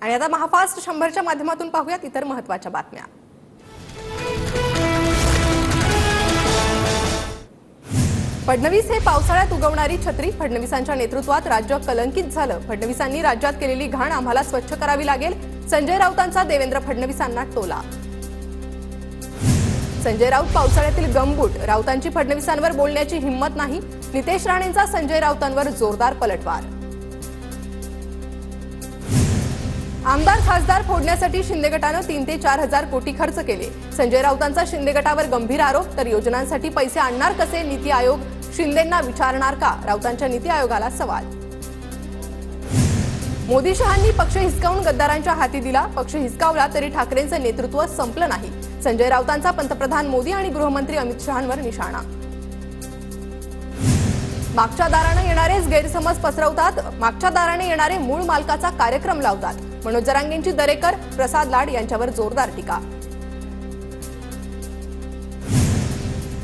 आणि आता महाफास्ट 100च्या माध्यमातून पाहूयात इतर महत्त्वाच्या बातम्या। फडणवीस हे पावसाळ्यात उगवणारी छत्री। फडणवीसांच्या नेतृत्वात राज्य कलंकित झालं। फडणवीसांनी राज्यात केलेली घाण आम्हाला स्वच्छ करावी लागेल। संजय राऊतांचा देवेंद्र फडणवीसांना टोला। संजय राऊत पावसाळ्यातील गमबूट। राऊतांची फडणवीसांवर बोलण्याची हिंमत नाही। नितेश राणेंचा संजय राऊतांवर जोरदार पलटवार। आमदार खासदार फोडण्यासाठी शिंदे गटाने 3 ते 4 हजार कोटी खर्च केले। संजय राऊतांचा शिंदे गटावर गंभीर आरोप। तर योजनांसाठी पैसे आणणार कसे? नीती आयोग शिंदेंना विचारणार का? राऊतांच्या नीती आयोगाला सवाल। मोदी शहांनी पक्ष हिसकावून गद्दारांच्या हाती दिला। पक्ष हिसकावला तरी ठाकरेंचं नेतृत्व संपलं नाही। संजय राऊतांचा पंतप्रधान मोदी आणि गृहमंत्री अमित शहांवर निशाणा। मागच्या दाराने येणारेच गैरसमज पसरवतात। मागच्या दाराने येणारे मूळ मालकाचा कार्यक्रम लावतात। मनोज जरांगेंची दरेकर, प्रसाद लाड यांच्यावर जोरदार टीका।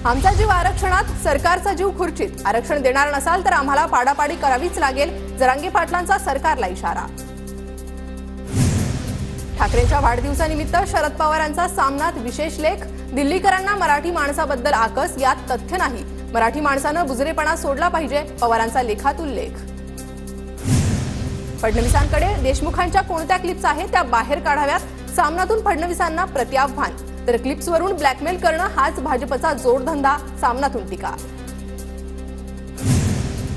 आमचा जीव आरक्षणात, सरकारचा जीव खुर्चीत। आरक्षण देणार नसाल तर आम्हाला पाडापाडी करावीच लागेल। जरांगे पाटलांचा सरकारला इशारा। ठाकरेंच्या वाढदिवसानिमित्त शरद पवारांचा सामनात विशेष लेख। दिल्लीकरांना मराठी माणसाबद्दल आकस, यात तथ्य नाही। मराठी माणसानं बुजरेपणा सोडला पाहिजे, पवारांचा लेखात उल्लेख। फडणवीसांकडे देशमुखांच्या कोणत्या क्लिप्स आहेत त्या बाहेर काढाव्यात। सामनातून फडणवीसांना प्रत्याव्हान। तर क्लिप्सवरून ब्लॅकमेल करणं हाच भाजपचा जोडधंदा, सामनातून टीका।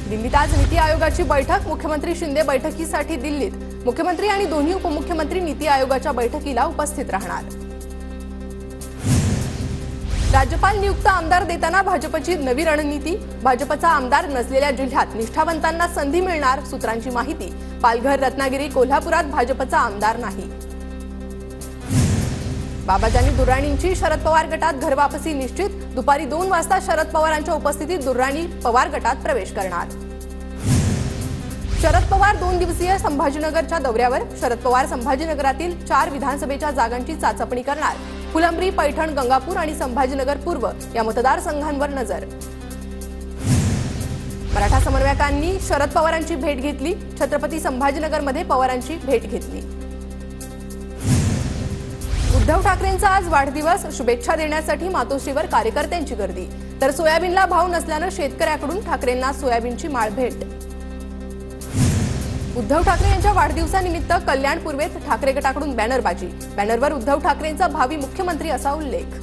दिल्लीत आज नीती आयोगाची बैठक। मुख्यमंत्री शिंदे बैठकीसाठी दिल्लीत। मुख्यमंत्री आणि दोन्ही उपमुख्यमंत्री नीती आयोगाच्या बैठकीला उपस्थित राहणार। राज्यपाल नियुक्त आमदार देताना भाजपची नवी रणनीती। भाजपचा आमदार नसलेल्या जिल्ह्यात निष्ठावंतांना संधी मिळणार, सूत्रांची माहिती। पालघर, रत्नागिरी, कोल्हापुरात भाजपचा आमदार नाही। बाबाजानी दुर्राणींची शरद पवार गटात घरवापसी निश्चित। दुपारी 2 वाजता शरद पवारांच्या उपस्थितीत दुर्राणी पवार गटात प्रवेश करणार। शरद पवार 2 दिवसीय संभाजीनगरच्या दौऱ्यावर। शरद पवार संभाजीनगरातील 4 विधानसभेच्या जागांची चाचपणी करणार। फुलंब्री, पैठण, गंगापूर आणि संभाजीनगर पूर्व या मतदारसंघांवर नजर। मराठा समन्वयकांनी शरद पवारांची भेट घेतली। छत्रपती संभाजीनगरमध्ये पवारांची भेट घेतली। उद्धव ठाकरेंचा आज वाढदिवस। शुभेच्छा देण्यासाठी मातोश्रीवर कार्यकर्त्यांची गर्दी। तर सोयाबीनला भाव नसल्यानं शेतकऱ्याकडून ठाकरेंना सोयाबीनची माळ भेट। उद्धव ठाकरे यांच्या वाढदिवसानिमित्त कल्याण पूर्वेत ठाकरे गटाकडून बॅनरबाजी। बॅनरवर उद्धव ठाकरेंचा भावी मुख्यमंत्री असा उल्लेख।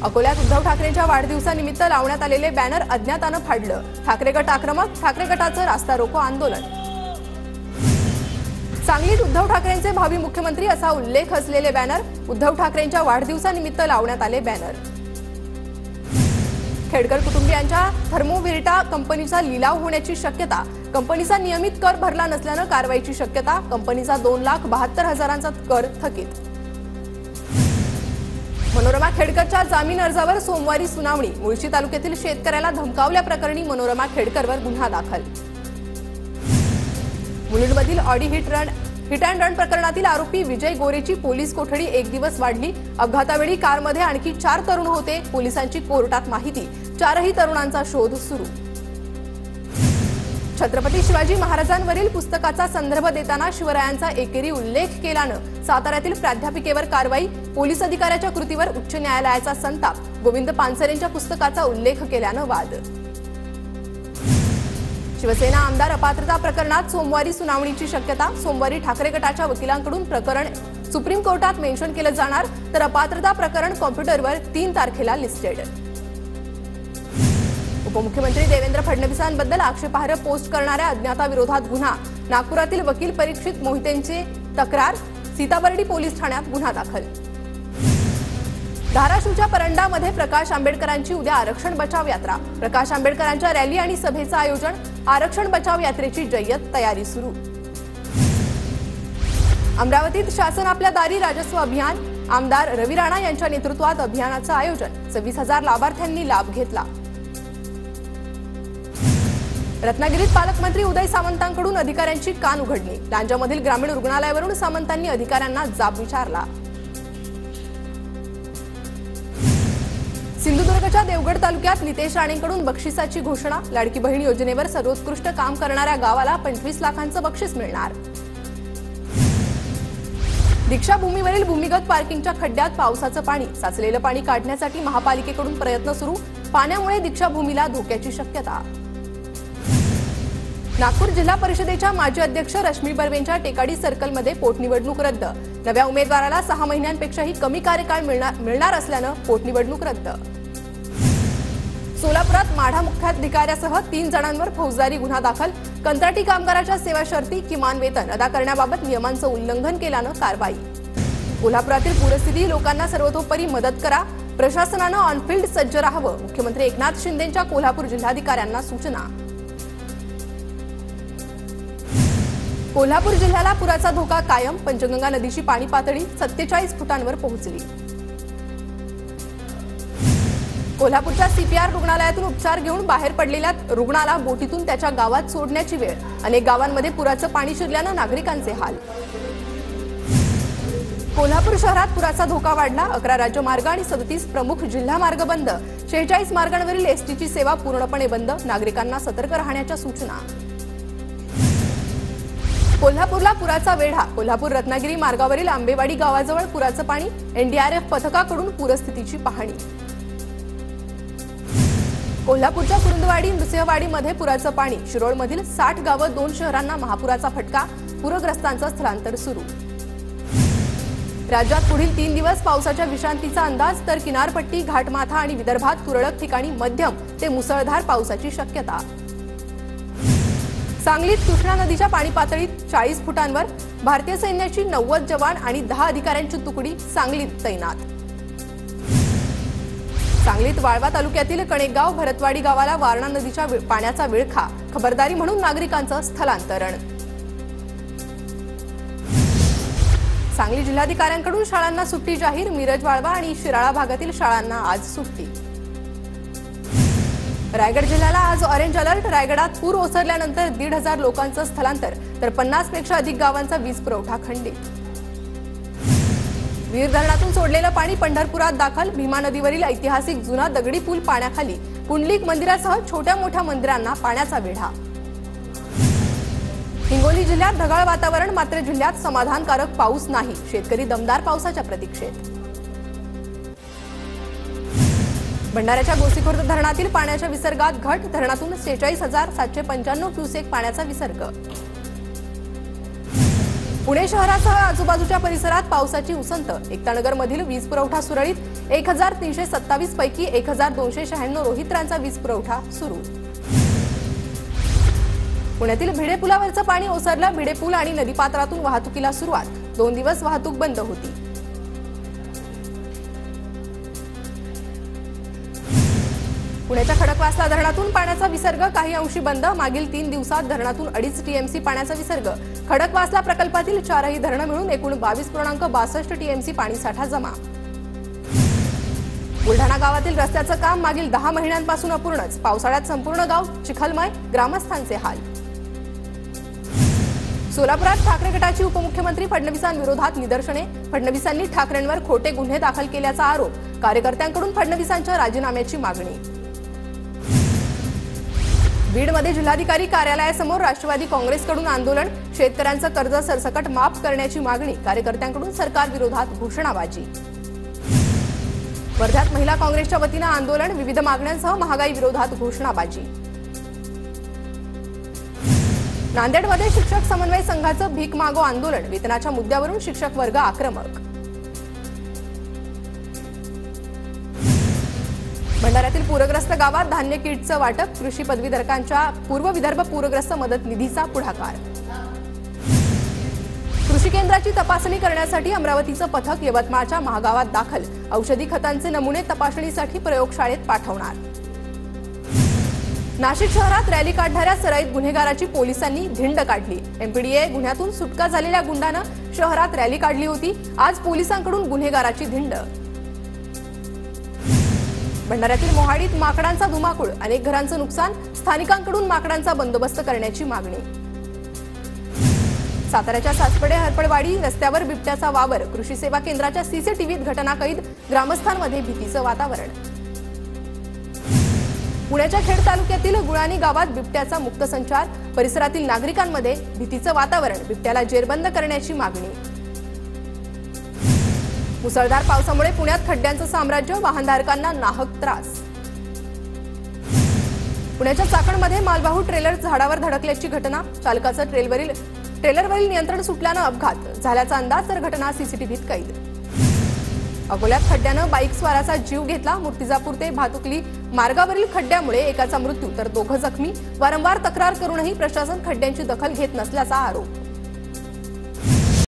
अकोल्यात उद्धव ठाकरेंच्या वाढदिवसानिमित्त लावण्यात आलेले बॅनर अज्ञातानं फाडलं। ठाकरे गट आक्रमक। ठाकरे गटाचं रास्ता रोको आंदोलन। सांगलीत उद्धव ठाकरेंचे भावी मुख्यमंत्री असा उल्लेख असलेले बॅनर। उद्धव ठाकरेंच्या वाढदिवसानिमित्त लावण्यात आले बॅनर। खेडकर कुटुंबियांच्या थर्मोव्हिर्टा कंपनीचा लिलाव होण्याची शक्यता। कंपनीचा नियमित कर भरला नसल्यानं कारवाईची शक्यता। कंपनीचा 2,72,000चा कर थकीत। मनोरमा खेडकरच्या जामीन अर्जावर सोमवारी सुनावणी। मुळशी तालुक्यातील शेतकऱ्याला धमकावल्याप्रकरणी मनोरमा खेडकरवर गुन्हा दाखल। मुलुंडमधील ऑडी हिट अँड रन प्रकरणातील आरोपी विजय गोरेची पोलीस कोठडी 1 दिवस वाढली। अपघातावेळी कारमध्ये आणखी 4 तरुण होते। पोलिसांची कोर्टात माहिती। 4ही तरुणांचा शोध सुरू। छत्रपती शिवाजी महाराजांवरील पुस्तकाचा संदर्भ देताना शिवरायांचा एकेरी उल्लेख केल्यानं साताऱ्यातील प्राध्यापिकेवर कारवाई। पोलीस अधिकाऱ्याच्या कृतीवर उच्च न्यायालयाचा संताप। गोविंद पानसरेंच्या पुस्तकाचा उल्लेख केल्यानं वाद। शिवसेना आमदार अपात्रता प्रकरणात सोमवारी सुनावणीची शक्यता। सोमवारी ठाकरे गटाच्या वकिलांकडून प्रकरण सुप्रीम कोर्टात मेन्शन केलं जाणार। तर अपात्रता प्रकरण कॉम्प्युटरवर 3 तारखेला लिस्टेड। उपमुख्यमंत्री देवेंद्र फडणवीसांबद्दल आक्षेपार्ह पोस्ट करणाऱ्या अज्ञाताविरोधात गुन्हा। नागपुरातील वकील परीक्षित मोहितेंची तक्रार। सीताबर्डी पोलीस ठाण्यात गुन्हा दाखल। धाराशिवच्या परंडामध्ये प्रकाश आंबेडकरांची उद्या आरक्षण बचाव यात्रा। प्रकाश आंबेडकरांच्या रॅली आणि सभेचं आयोजन। आरक्षण बचाव यात्रेची जय्यत तयारी सुरू। अमरावतीत शासन आपल्या दारी राजस्व अभियान। आमदार रवी राणा यांच्या नेतृत्वात अभियानाचं आयोजन। 26,000 लाभार्थ्यांनी लाभ घेतला। रत्नागिरीत पालकमंत्री उदय सामंतांकडून अधिकाऱ्यांची कान उघडणी। लांजामधील ग्रामीण रुग्णालयावरून सामंतांनी अधिकाऱ्यांना जाब विचारला। सिंधुदुर्गच्या देवगड तालुक्यात नितेश राणेंकडून बक्षिसाची घोषणा। लाडकी बहीण योजनेवर सर्वोत्कृष्ट काम करणाऱ्या गावाला 25 लाखांचं बक्षीस मिळणार। दीक्षाभूमीवरील भूमिगत पार्किंगच्या खड्ड्यात पावसाचं पाणी साचलेलं पाणी काढण्यासाठी महापालिकेकडून प्रयत्न सुरू। पाण्यामुळे दीक्षाभूमीला धोक्याची शक्यता। नागपूर जिल्हा परिषदेच्या माजी अध्यक्ष रश्मी बर्वेंच्या टेकाडी सर्कलमध्ये पोटनिवडणूक रद्द। नव्या उमेदवाराला 6 महिन्यांपेक्षाही कमी कार्यकाळ मिळणार असल्यानं पोटनिवडणूक रद्द। सोलापुरात माढा मुख्याधिकाऱ्यासह 3 जणांवर फौजदारी गुन्हा दाखल। कंत्राटी कामगाराच्या सेवा शर्ती किमान वेतन अदा करण्याबाबत नियमांचं उल्लंघन केल्यानं कारवाई। कोल्हापुरातील पूरस्थिती लोकांना सर्वतोपरी मदत करा। प्रशासनानं ऑनफिल्ड सज्ज राहावं। मुख्यमंत्री एकनाथ शिंदेंच्या कोल्हापूर जिल्हाधिकाऱ्यांना सूचना। कोल्हापूर जिल्ह्याला पुराचा धोका कायम। पंचगंगा नदीची पाणी पातळी 47 फुटांवर पोहोचली। कोल्हापूरच्या सीपीआर रुग्णालयातून उपचार घेऊन बाहेर पडलेल्या रुग्णाला बोटीतून त्याच्या गावात सोडण्याची वेळ। अनेक गावांमध्ये पुराचं पाणी शिरल्यानं नागरिकांचे हाल। कोल्हापूर शहरात पुराचा धोका वाढला। 11 राज्य मार्ग आणि 37 प्रमुख जिल्हा मार्ग बंद। 46 मार्गांवरील एसटीची सेवा पूर्णपणे बंद। नागरिकांना सतर्क राहण्याच्या सूचना। कोल्हापूरला पुराचा वेढा। कोल्हापूर रत्नागिरी मार्गावरील आंबेवाडी गावाजवळ पुराचं पाणी। एनडीआरएफ पथकाकडून पूरस्थितीची पाहणी। कोल्हापूरच्या कुरुंदवाडी नृसिंहवाडीमध्ये पुराचं पाणी। शिरोळमधील 60 गावं 2 शहरांना महापुराचा फटका। पूरग्रस्तांचं स्थलांतर सुरू। राज्यात पुढील 3 दिवस पावसाच्या विश्रांतीचा अंदाज। तर किनारपट्टी घाटमाथा आणि विदर्भात तुरळक ठिकाणी मध्यम ते मुसळधार पावसाची शक्यता। सांगलीत कृष्णा नदीच्या पाणी पातळीत 40 फुटांवर। भारतीय सैन्याची 90 जवान आणि 10 अधिकाऱ्यांची तुकडी सांगलीत तैनात। सांगलीत वाळवा तालुक्यातील कणेकगाव भरतवाडी गावाला वारणा नदीच्या पाण्याचा विळखा। खबरदारी म्हणून नागरिकांचं स्थलांतरण। सांगली जिल्हाधिकाऱ्यांकडून शाळांना सुट्टी जाहीर। मिरज वाळवा आणि शिराळा भागातील शाळांना आज सुट्टी। रायगड जिल्ह्याला आज ऑरेंज अलर्ट। रायगडात पूर ओसरल्यानंतर 1,500 लोकांचं स्थलांतर। तर 50 पेक्षा अधिक गावांचा वीज पुरवठा खंडित। वीर धरणातून सोडलेलं पाणी पंढरपुरात दाखल। भीमा नदीवरील ऐतिहासिक जुना दगडी पूल पाण्याखाली। पुंडलिक मंदिरासह छोट्या मोठ्या मंदिरांना पाण्याचा वेढा। हिंगोली जिल्ह्यात ढगाळ वातावरण। मात्र जिल्ह्यात समाधानकारक पाऊस नाही। शेतकरी दमदार पावसाच्या प्रतीक्षेत। भंडाऱ्याच्या गोसीखुर्द धरणातील पाण्याच्या विसर्गात घट। धरणातून 46,795 क्युसेक पाण्याचा विसर्ग। पुणे शहरासह आजूबाजूच्या परिसरात पावसाची उसंत। एकतानगरमधील वीज पुरवठा सुरळीत। 1,327 पैकी 1,296 रोहित्रांचा वीज पुरवठा सुरू। पुण्यातील भिडे पुलावरचं पाणी ओसरलं। भिडे पूल आणि नदीपात्रातून वाहतुकीला सुरुवात। 2 दिवस वाहतूक बंद होती। पुण्याच्या खडकवासला धरणातून पाण्याचा विसर्ग काही अंशी बंद। मागील 3 दिवसात धरणातून 2.5 टीएमसी पाण्याचा विसर्ग। खडकवासला प्रकल्पातील 4ही धरणं मिळून एकूण 22.62 टीएमसी पाणीसाठा जमा। बुलढाणा गावातील रस्त्याचं काम मागील 10 महिन्यांपासून अपूर्णच। पावसाळ्यात संपूर्ण गाव चिखलमय। ग्रामस्थांचे हाल। सोलापुरात ठाकरे गटाची उपमुख्यमंत्री फडणवीसांविरोधात निदर्शने। फडणवीसांनी ठाकरेंवर खोटे गुन्हे दाखल केल्याचा आरोप। कार्यकर्त्यांकडून फडणवीसांच्या राजीनाम्याची मागणी। बीडमध्ये जिल्हाधिकारी कार्यालयासमोर राष्ट्रवादी काँग्रेसकडून आंदोलन। शेतकऱ्यांचं कर्ज सरसकट माफ करण्याची मागणी। कार्यकर्त्यांकडून सरकार विरोधात घोषणाबाजी। वर्ध्यात महिला काँग्रेसच्या वतीनं आंदोलन। विविध मागण्यांसह महागाई विरोधात घोषणाबाजी। नांदेडमध्ये शिक्षक समन्वय संघाचं भीक मागो आंदोलन। वेतनाच्या मुद्द्यावरून शिक्षक वर्ग आक्रमक। भंडाऱ्यातील पूरग्रस्त गावात धान्य किटचं वाटप। कृषी पदवीधरकांच्या पूर्व विदर्भ पूरग्रस्त मदत निधीचा पुढाकार। कृषी केंद्राची तपासणी करण्यासाठी अमरावतीचं पथक यवतमाळच्या महागावात दाखल। औषधी खतांचे नमुने तपासणीसाठी प्रयोगशाळेत पाठवणार। नाशिक शहरात रॅली काढणाऱ्या सराईत गुन्हेगाराची पोलिसांनी धिंड काढली। एमपीडीए गुन्ह्यातून सुटका झालेल्या गुंडानं शहरात रॅली काढली होती। आज पोलिसांकडून गुन्हेगाराची धिंड। भंडाऱ्यातील मोहाडीत माकडांचा धुमाकूळ। अनेक घरांचं नुकसान। स्थानिकांकडून माकडांचा बंदोबस्त करण्याची मागणी। साताऱ्याच्या सासपडे हरपळवाडी रस्त्यावर बिबट्याचा वावर। कृषी सेवा केंद्राच्या सीसीटीव्हीत घटना कैद। ग्रामस्थांमध्ये भीतीचं वातावरण। पुण्याच्या खेड तालुक्यातील गुळाणी गावात बिबट्याचा मुक्त संचार। परिसरातील नागरिकांमध्ये भीतीचं वातावरण। बिबट्याला जेरबंद करण्याची मागणी। मुसळधार पावसामुळे पुण्यात खड्ड्यांचं साम्राज्य, वाहनधारकांना नाहक त्रास. पुण्याच्या चाकणमध्ये मालवाहू ट्रेलर झाडावर धडकल्याची घटना. चालकाचं ट्रेलरवरील नियंत्रण सुटल्यानं अपघात झाल्याचा अंदाज, तर घटना सीसीटीव्हीत कैद. अकोल्यात खड्ड्यानं बाईक स्वाराचा जीव घेतला. मूर्तिजापूर ते भातुकली मार्गावरील खड्ड्यामुळे एकाचा मृत्यू तर दोघं जखमी. वारंवार तक्रार करूनही प्रशासन खड्ड्यांची दखल घेत नसल्याचा आरोप.